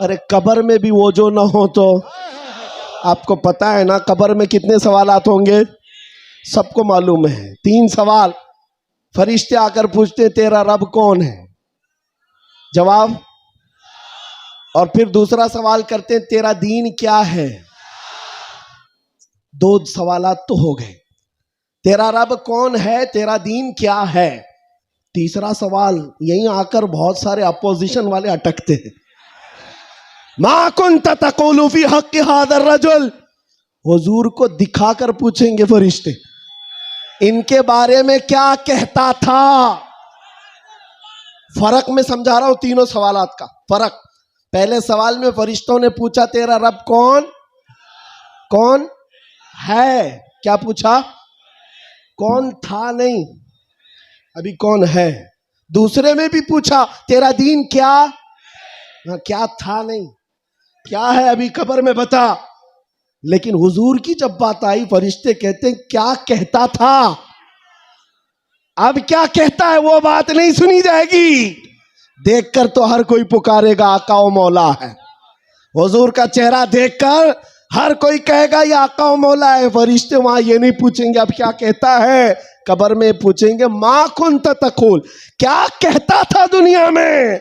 ارے قبر میں بھی وہ جو نہ ہو تو. آپ کو پتا ہے نا قبر میں کتنے سوالات ہوں گے؟ سب کو معلوم ہے. 3 سوال. فرشتے آ کر پوچھتے ہیں تیرا رب کون ہے؟ جواب. اور پھر دوسرا سوال کرتے ہیں تیرا دین کیا ہے؟ 2 سوالات تو ہو گئے. تیرا رب کون ہے، تیرا دین کیا ہے. تیسرا سوال یہیں آ کر بہت سارے اپوزیشن والے اٹکتے ہیں. ما کنت تقول فی حق ھذا الرجل، حضور کو دکھا کر پوچھیں گے فرشتے ان کے بارے میں کیا کہتا تھا. فرق میں سمجھا رہا ہوں تینوں سوالات کا فرق. پہلے سوال میں فرشتوں نے پوچھا تیرا رب کون ہے، کیا پوچھا؟ کون تھا نہیں، ابھی کون ہے. دوسرے میں بھی پوچھا تیرا دین کیا تھا نہیں، کیا ہے ابھی قبر میں بتا. لیکن حضور کی جب بات آئی فرشتے کہتے ہیں کیا کہتا تھا. اب کیا کہتا ہے وہ بات نہیں سنی جائے گی. دیکھ کر تو ہر کوئی پکارے گا آقا و مولا ہے. حضور کا چہرہ دیکھ کر ہر کوئی کہے گا یہ آقا و مولا ہے. فرشتے وہاں یہ نہیں پوچھیں گے اب کیا کہتا ہے، قبر میں پوچھیں گے ما کنت تقول، کیا کہتا تھا دنیا میں.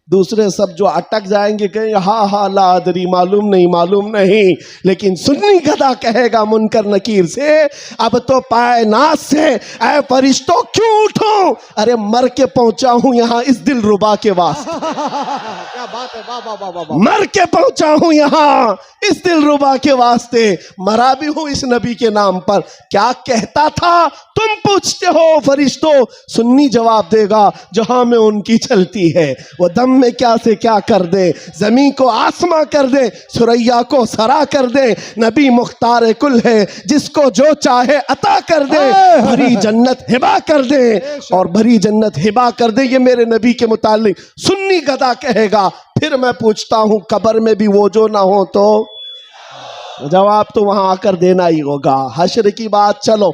دوسرے سب جو اٹک جائیں گے کہیں ہاں لا ادری، معلوم نہیں. لیکن سنی گدھا کہے گا منکر نکیر سے اب تو پائے ناز سے اے فرشتوں کیوں اٹھوں، ارے مر کے پہنچا ہوں یہاں اس دل ربا کے واسطے. کیا بات ہے. واہ واہ واہ واہ. مر کے پہنچا ہوں یہاں اس دل ربا کے واسطے، مرا بھی ہوں اس نبی کے نام پر. کیا کہتا تھا تم پوچھتے ہو فرشتوں، سنی جواب دے گا جہاں میں ان کی چلتی ہے. وہ دم میں کیا سے کیا کر دے، زمین کو آسماں کر دے، سریا کو سرا کر دے. نبی مختار کل ہے جس کو جو چاہے عطا کر دے، بھری جنت ہبا کر دے، اور بھری جنت ہبا کر دے. یہ میرے نبی کے متعلق سنی گدھا کہے گا. پھر میں پوچھتا ہوں قبر میں بھی وہ جو نہ ہو تو، جواب تو وہاں آ کر دینا ہی ہوگا. حشر کی بات چلو،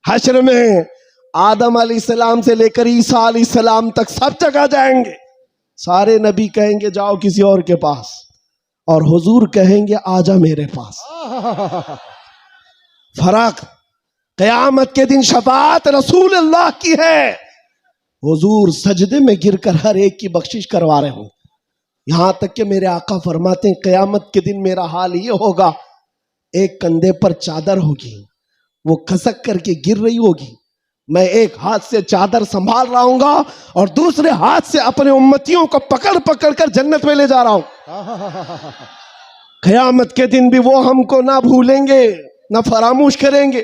حشر میں آدم علیہ السلام سے لے کر عیسیٰ علیہ السلام تک سب جگہ جائیں گے. سارے نبی کہیں گے جاؤ کسی اور کے پاس، اور حضور کہیں گے آجا میرے پاس. فرق قیامت کے دن شفاعت رسول اللہ کی ہے. حضور سجدے میں گر کر ہر ایک کی بخشش کروا رہے ہوں. یہاں تک کہ میرے آقا فرماتے ہیں قیامت کے دن میرا حال یہ ہوگا، ایک کندھے پر چادر ہوگی، وہ کھسک کر کے گر رہی ہوگی، میں ایک ہاتھ سے چادر سنبھال رہا ہوں گا اور دوسرے ہاتھ سے اپنے امتیوں کو پکڑ پکڑ کر جنت میں لے جا رہا ہوں. قیامت کے دن بھی وہ ہم کو نہ بھولیں گے نہ فراموش کریں گے.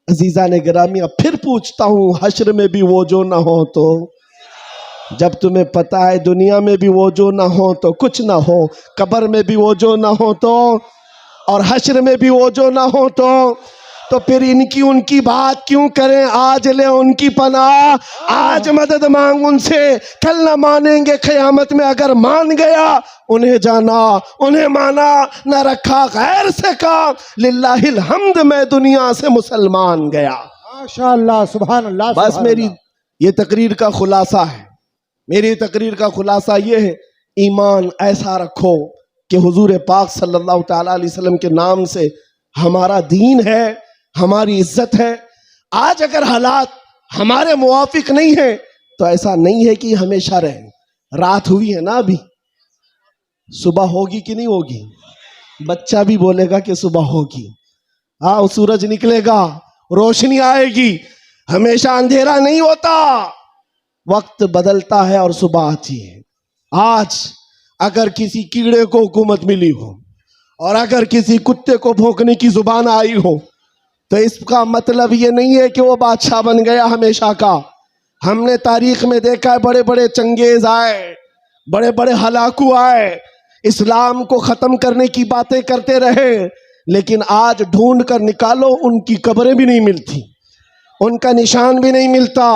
عزیزان گرامی اب پھر پوچھتا ہوں حشر میں بھی وہ جو نہ ہو تو، جب تمہیں پتا ہے دنیا میں بھی وہ جو نہ ہو تو کچھ نہ ہو، قبر میں بھی وہ جو نہ ہو تو، اور حشر میں بھی وہ جو نہ ہو تو پھر ان کی بات کیوں کریں. آج لے ان کی پناہ، آج مدد مانگ ان سے، کل نہ مانیں گے قیامت میں. اگر مان گیا انہیں جانا، انہیں مانا، نہ رکھا غیر سے کام. للہ الحمد میں دنیا سے مسلمان گیا. ماشاءاللہ سبحان اللہ. بس میری یہ تقریر کا خلاصہ ہے، میری تقریر کا خلاصہ یہ ہے ایمان ایسا رکھو کہ حضور پاک صلی اللہ تعالیٰ علیہ وسلم کے نام سے ہمارا دین ہے، ہماری عزت ہے۔ آج اگر حالات ہمارے موافق نہیں ہیں تو ایسا نہیں ہے کہ ہمیشہ رہیں۔ رات ہوئی ہے نا، ابھی صبح ہوگی کہ نہیں ہوگی؟ بچہ بھی بولے گا کہ صبح ہوگی۔ ہاں، سورج نکلے گا، روشنی آئے گی، ہمیشہ اندھیرا نہیں ہوتا، وقت بدلتا ہے اور صبح آتی ہے۔ آج اگر کسی کیڑے کو حکومت ملی ہو اور اگر کسی کتے کو بھونکنے کی زبان آئی ہو تو اس کا مطلب یہ نہیں ہے کہ وہ بادشاہ بن گیا ہمیشہ کا۔ ہم نے تاریخ میں دیکھا ہے بڑے بڑے چنگیز آئے، بڑے بڑے ہلاکو آئے، اسلام کو ختم کرنے کی باتیں کرتے رہے، لیکن آج ڈھونڈ کر نکالو ان کی قبریں بھی نہیں ملتی، ان کا نشان بھی نہیں ملتا،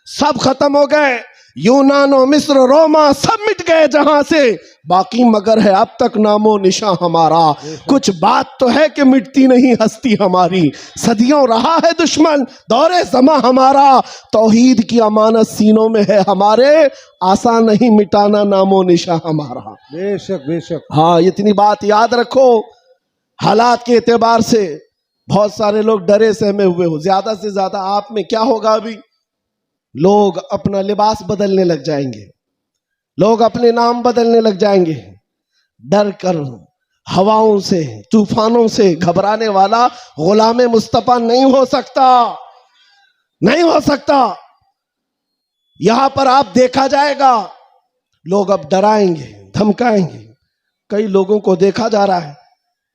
سب ختم ہو گئے۔ یونان و مصر و روما سب مٹ گئے جہاں سے، باقی مگر ہے اب تک نام و نشاں ہمارا۔ کچھ بات تو ہے کہ مٹتی نہیں ہستی ہماری، صدیوں رہا ہے دشمن دور زماں ہمارا، توحید کی امانت سینوں میں ہے ہمارے، آسان نہیں مٹانا نام و نشاں ہمارا۔ بے شک بے شک۔ ہاں، اتنی بات یاد رکھو۔ حالات کے اعتبار سے بہت سارے لوگ ڈرے سہمے ہوئے ہو، زیادہ سے زیادہ آپ میں کیا ہوگا؟ ابھی لوگ اپنا لباس بدلنے لگ جائیں گے، لوگ اپنے نام بدلنے لگ جائیں گے، ڈر کر ہواؤں سے طوفانوں سے گھبرانے والا غلام مصطفیٰ نہیں ہو سکتا، نہیں ہو سکتا۔ یہاں پر آپ دیکھا جائے گا لوگ اب ڈرائیں گے، دھمکائیں گے۔ کئی لوگوں کو دیکھا جا رہا ہے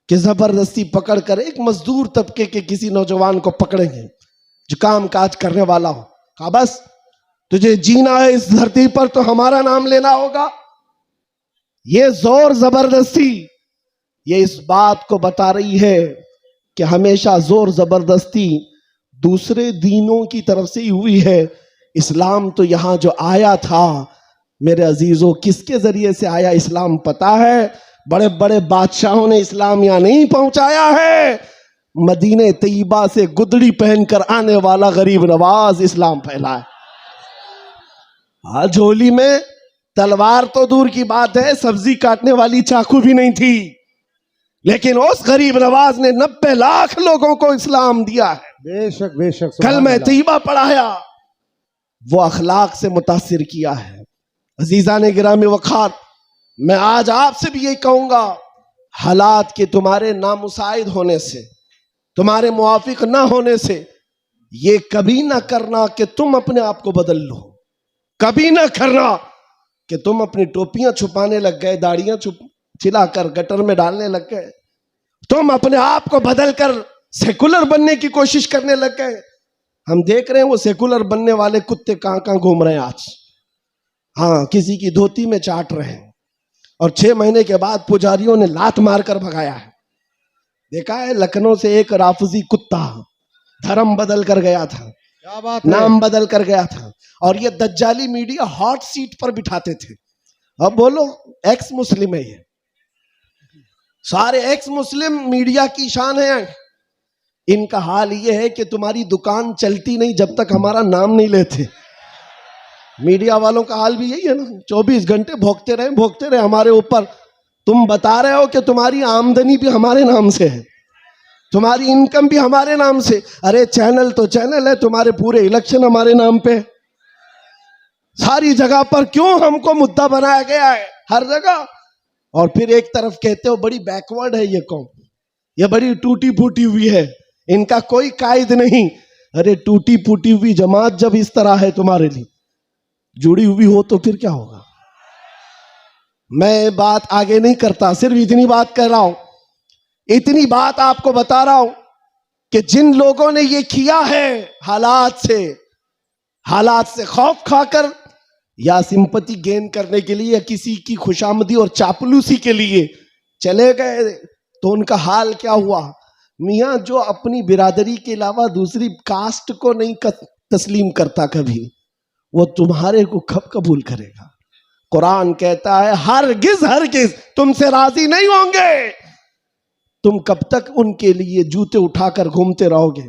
کہ زبردستی پکڑ کر ایک مزدور طبقے کے کسی نوجوان کو پکڑیں گے جو کام کاج کرنے والا ہو، کہا بس تجھے جینا ہے اس دھرتی پر تو ہمارا نام لینا ہوگا۔ یہ زور زبردستی یہ اس بات کو بتا رہی ہے کہ ہمیشہ زور زبردستی دوسرے دینوں کی طرف سے ہی ہوئی ہے۔ اسلام تو یہاں جو آیا تھا میرے عزیزوں، کس کے ذریعے سے آیا اسلام پتا ہے؟ بڑے بڑے بادشاہوں نے اسلام یہاں نہیں پہنچایا ہے، مدینہ طیبہ سے گدڑی پہن کر آنے والا غریب نواز اسلام پھیلا ہے۔ ہاں، جھولی میں تلوار تو دور کی بات ہے، سبزی کاٹنے والی چاقو بھی نہیں تھی، لیکن اس غریب نواز نے 90 لاکھ لوگوں کو اسلام دیا ہے، بے شک بے شک۔ کلمہ طیبہ پڑھایا، وہ اخلاق سے متاثر کیا ہے۔ عزیزان گرامی وقار، میں آج آپ سے بھی یہی کہوں گا، حالات کے تمہارے نامساعد ہونے سے، تمہارے موافق نہ ہونے سے یہ کبھی نہ کرنا کہ تم اپنے آپ کو بدل لو، کبھی نہ کرنا کہ تم اپنی ٹوپیاں چھپانے لگ گئے، داڑیاں چلا کر گٹر میں ڈالنے لگ گئے، تم اپنے آپ کو بدل کر سیکولر بننے کی کوشش کرنے لگ گئے۔ ہم دیکھ رہے ہیں وہ سیکولر بننے والے کتے کہاں کہاں گھوم رہے ہیں آج۔ ہاں، کسی کی دھوتی میں چاٹ رہے ہیں، اور 6 مہینے کے بعد پجاریوں نے لات مار کر بھگایا ہے۔ دیکھا ہے لکھنؤ سے ایک رافضی کتا دھرم بدل کر گیا تھا، کیا بات ہے؟ نام بدل کر گیا تھا، اور یہ دجالی میڈیا ہاٹ سیٹ پر بٹھاتے تھے۔ اب بولو، ایکس مسلم ہے، یہ سارے ایکس مسلم میڈیا کی شان ہے۔ ان کا حال یہ ہے کہ تمہاری دکان چلتی نہیں جب تک ہمارا نام نہیں لیتے۔ میڈیا والوں کا حال بھی یہی ہے نا، 24 گھنٹے بھوکتے رہے ہمارے اوپر۔ تم بتا رہے ہو کہ تمہاری آمدنی بھی ہمارے نام سے ہے، تمہاری انکم بھی ہمارے نام سے۔ ارے چینل تو چینل ہے، تمہارے پورے الیکشن ہمارے نام پہ، ساری جگہ پر کیوں ہم کو مدعا بنایا گیا ہے ہر جگہ؟ اور پھر ایک طرف کہتے ہو بڑی بیکورڈ ہے یہ قوم، یہ بڑی ٹوٹی پھوٹی ہوئی ہے، ان کا کوئی قائد نہیں۔ ارے ٹوٹی پھوٹی ہوئی جماعت جب اس طرح ہے تمہارے لیے جڑی ہوئی ہو تو پھر کیا ہوگا؟ میں بات آگے نہیں کرتا، صرف اتنی بات کہہ رہا ہوں، اتنی بات آپ کو بتا رہا ہوں کہ جن لوگوں نے یہ کیا ہے حالات سے خوف کھا کر یا سمپتی گین کرنے کے لیے یا کسی کی خوشامدی اور چاپلوسی کے لیے چلے گئے، تو ان کا حال کیا ہوا؟ میاں جو اپنی برادری کے علاوہ دوسری کاسٹ کو نہیں تسلیم کرتا کبھی، وہ تمہارے کو کب قبول کرے گا؟ قرآن کہتا ہے ہرگز تم سے راضی نہیں ہوں گے۔ تم کب تک ان کے لیے جوتے اٹھا کر گھومتے رہو گے؟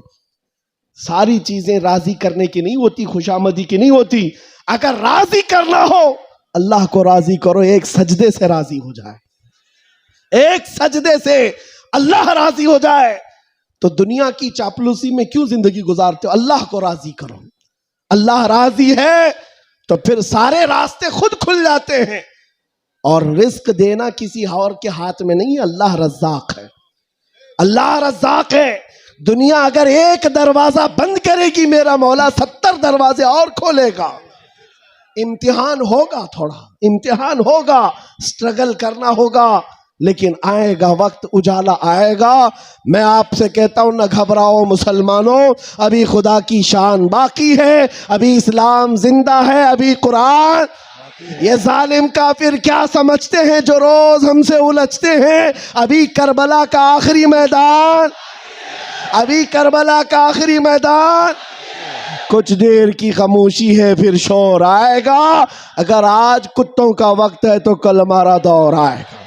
ساری چیزیں راضی کرنے کی نہیں ہوتی، خوشامدی کی نہیں ہوتی۔ اگر راضی کرنا ہو اللہ کو راضی کرو، ایک سجدے سے راضی ہو جائے، ایک سجدے سے اللہ راضی ہو جائے تو دنیا کی چاپلوسی میں کیوں زندگی گزارتے ہو؟ اللہ کو راضی کرو. اللہ راضی ہے تو پھر سارے راستے خود کھل جاتے ہیں. اور رزق دینا کسی اور کے ہاتھ میں نہیں ہے، اللہ رزاق ہے. اللہ رزاق ہے. دنیا اگر ایک دروازہ بند کرے گی میرا مولا 70 دروازے اور کھولے گا. امتحان ہوگا، تھوڑا امتحان ہوگا، سٹرگل کرنا ہوگا، لیکن آئے گا وقت، اجالا آئے گا. میں آپ سے کہتا ہوں نہ گھبراؤ مسلمانوں، ابھی خدا کی شان باقی ہے، ابھی اسلام زندہ ہے، ابھی قرآن. یہ ظالم کافر کیا سمجھتے ہیں جو روز ہم سے الجھتے ہیں؟ ابھی کربلا کا آخری میدان، ابھی کربلا کا آخری میدان. کچھ دیر کی خاموشی ہے پھر شور آئے گا. اگر آج کتوں کا وقت ہے تو کل ہمارا دور آئے گا.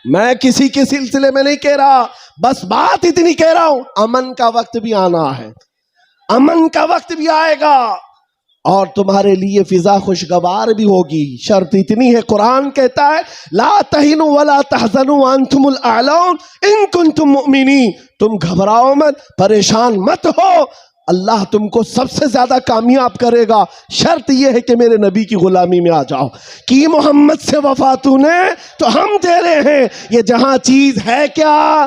میں کسی کے سلسلے میں نہیں کہہ رہا، بس بات اتنی کہہ رہا ہوں، امن کا وقت بھی آنا ہے، امن کا وقت بھی آئے گا اور تمہارے لیے فضا خوشگوار بھی ہوگی. شرط اتنی ہے، قرآن کہتا ہے لا تہنوا ولا تحزنوا وانتم الاعلون ان کنتم مؤمنین. تم گھبراؤ مت، پریشان مت ہو، اللہ تم کو سب سے زیادہ کامیاب کرے گا. شرط یہ ہے کہ میرے نبی کی غلامی میں آ جاؤ. کی محمد سے وفا تو نے تو ہم تیرے ہیں. یہ جہاں چیز ہے کیا،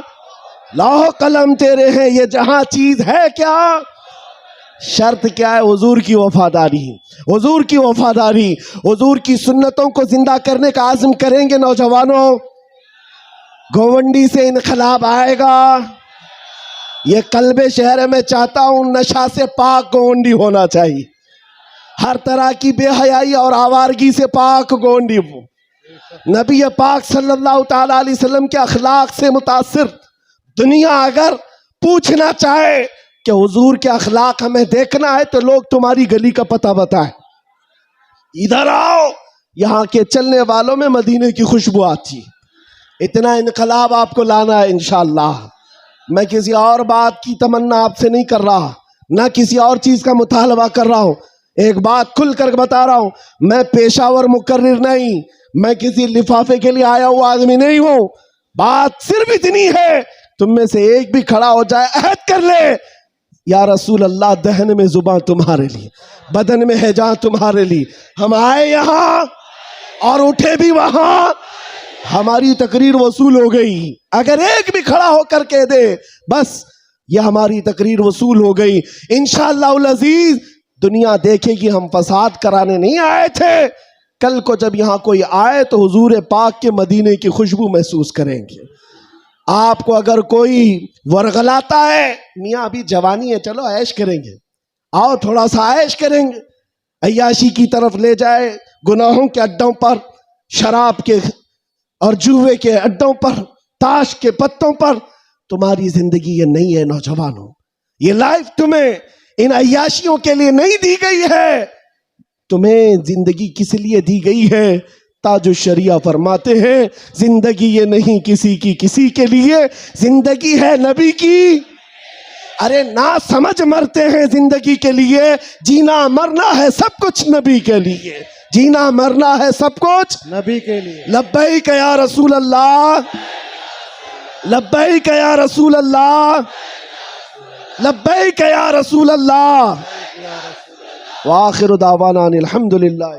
لوح قلم تیرے ہیں. یہ جہاں چیز ہے کیا، شرط کیا ہے؟ حضور کی وفاداری، حضور کی وفاداری. حضور کی سنتوں کو زندہ کرنے کا عزم کریں گے نوجوانوں. گونڈی سے انقلاب آئے گا. یہ قلب شہر میں چاہتا ہوں نشہ سے پاک گونڈی ہونا چاہیے، ہر طرح کی بے حیائی اور آوارگی سے پاک گونڈی ہو. نبی پاک صلی اللہ تعالی علیہ وسلم کے اخلاق سے متاثر دنیا اگر پوچھنا چاہے کہ حضور کے اخلاق ہمیں دیکھنا ہے تو لوگ تمہاری گلی کا پتہ بتائیں. ادھر آؤ، یہاں کے چلنے والوں میں مدینے کی خوشبو آتی. اتنا انقلاب آپ کو لانا ہے انشاءاللہ. میں کسی اور بات کی تمنا آپ سے نہیں کر رہا، نہ کسی اور چیز کا مطالبہ کر رہا ہوں. ایک بات کھل کر بتا رہا ہوں، میں پیشہ ور مقرر نہیں، میں کسی لفافے کے لیے آیا ہوا آدمی نہیں ہوں. بات صرف اتنی ہے، تم میں سے ایک بھی کھڑا ہو جائے عہد کر لے یا رسول اللہ دہن میں زباں تمہارے لیے، بدن میں ہے جان تمہارے لیے. ہم آئے یہاں اور اٹھے بھی وہاں، ہماری تقریر وصول ہو گئی. اگر ایک بھی کھڑا ہو کر کہہ دے بس یہ ہماری تقریر وصول ہو گئی، انشاءاللہ العزیز دنیا دیکھے گی ہم فساد کرانے نہیں آئے تھے. کل کو جب یہاں کوئی آئے تو حضور پاک کے مدینے کی خوشبو محسوس کریں گے. آپ کو اگر کوئی ورغلاتا ہے، میاں ابھی جوانی ہے چلو عیش کریں گے، آؤ تھوڑا سا عیش کریں گے، عیاشی کی طرف لے جائے، گناہوں کے اڈوں پر، شراب کے اور جوے کے اڈوں پر، تاش کے پتوں پر، تمہاری زندگی یہ نہیں ہے نوجوانوں. یہ لائف تمہیں ان عیاشیوں کے لیے نہیں دی گئی ہے، تمہیں زندگی کس لیے دی گئی ہے؟ تاج الشریعہ فرماتے ہیں زندگی یہ نہیں کسی کے لیے، زندگی ہے نبی کی. ارے نہ سمجھ مرتے ہیں زندگی کے لیے، جینا مرنا ہے سب کچھ نبی کے لیے، جینا مرنا ہے سب کچھ نبی کے لیے. لبیک یا رسول اللہ، لبیک یا رسول اللہ، لبیک یا رسول اللہ. وآخر دعوانا الحمدللہ.